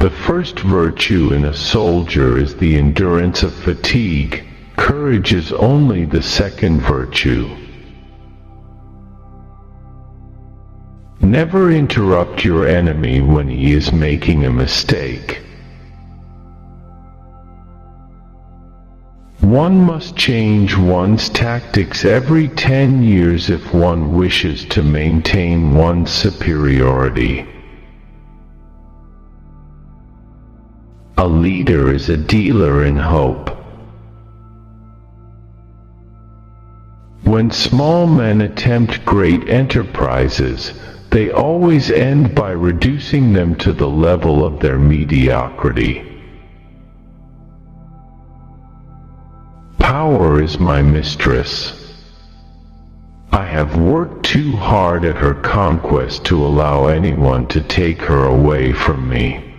The first virtue in a soldier is the endurance of fatigue. Courage is only the second virtue. Never interrupt your enemy when he is making a mistake. One must change one's tactics every 10 years if one wishes to maintain one's superiority. A leader is a dealer in hope. When small men attempt great enterprises, they always end by reducing them to the level of their mediocrity. Power is my mistress. I have worked too hard at her conquest to allow anyone to take her away from me.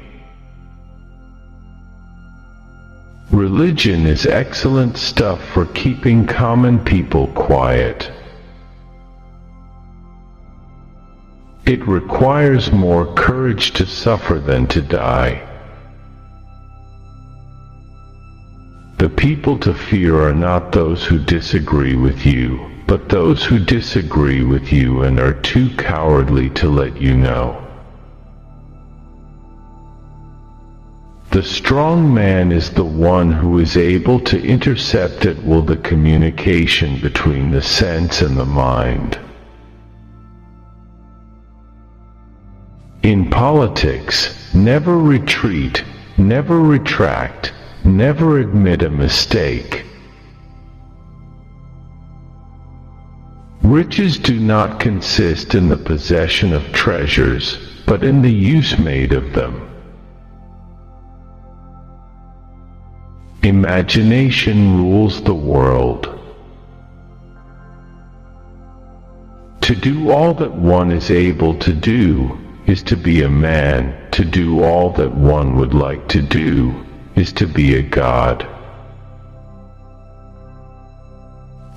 Religion is excellent stuff for keeping common people quiet. It requires more courage to suffer than to die. The people to fear are not those who disagree with you, but those who disagree with you and are too cowardly to let you know. The strong man is the one who is able to intercept at will the communication between the sense and the mind. In politics, never retreat, never retract, never admit a mistake. Riches do not consist in the possession of treasures, but in the use made of them. Imagination rules the world. To do all that one is able to do is to be a man. To do all that one would like to do is to be a god.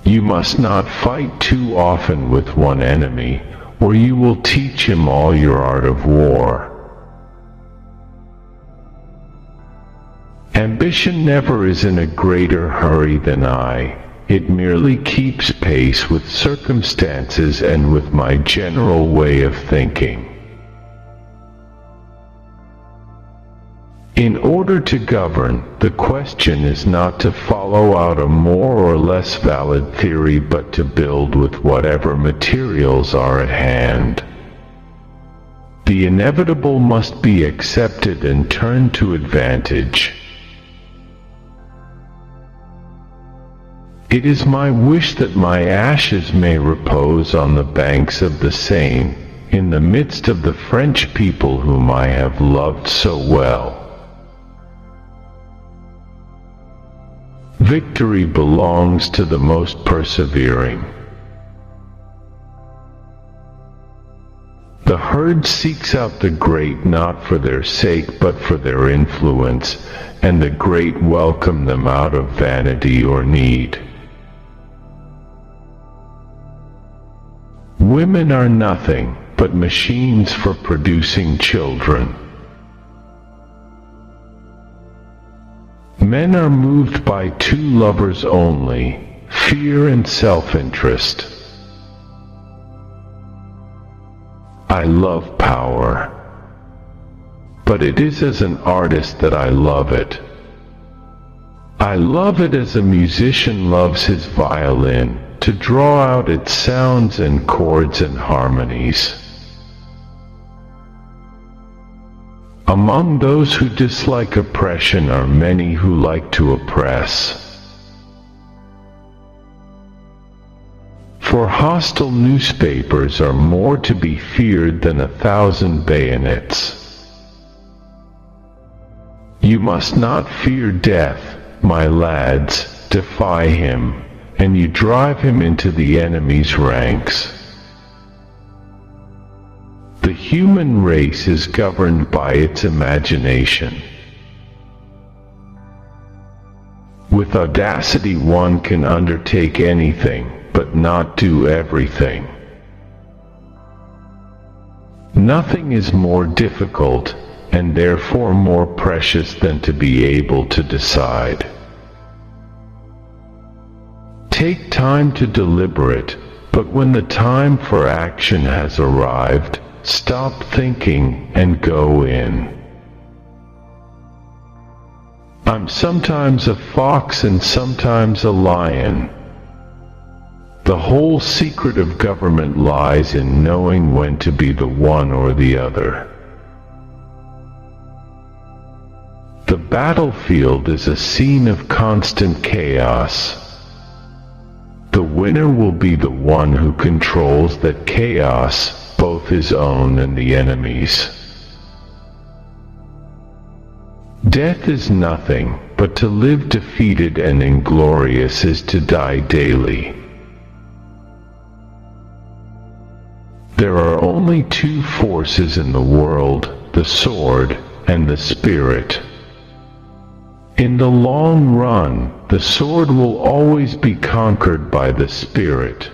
You must not fight too often with one enemy, or you will teach him all your art of war. Ambition never is in a greater hurry than I. It merely keeps pace with circumstances and with my general way of thinking. In order to govern, the question is not to follow out a more or less valid theory but to build with whatever materials are at hand. The inevitable must be accepted and turned to advantage. It is my wish that my ashes may repose on the banks of the Seine, in the midst of the French people whom I have loved so well. Victory belongs to the most persevering. The herd seeks out the great not for their sake but for their influence, and the great welcome them out of vanity or need. Women are nothing but machines for producing children. Men are moved by two lovers only, fear and self-interest. I love power, but it is as an artist that I love it. I love it as a musician loves his violin, to draw out its sounds and chords and harmonies. Among those who dislike oppression are many who like to oppress. For hostile newspapers are more to be feared than 1,000 bayonets. You must not fear death, my lads, defy him, and you drive him into the enemy's ranks. The human race is governed by its imagination. With audacity one can undertake anything, but not do everything. Nothing is more difficult and therefore more precious than to be able to decide. Take time to deliberate, but when the time for action has arrived, stop thinking and go in. I'm sometimes a fox and sometimes a lion. The whole secret of government lies in knowing when to be the one or the other. The battlefield is a scene of constant chaos. The winner will be the one who controls that chaos, both his own and the enemy's. Death is nothing, but to live defeated and inglorious is to die daily. There are only two forces in the world, the sword and the spirit. In the long run, the sword will always be conquered by the spirit.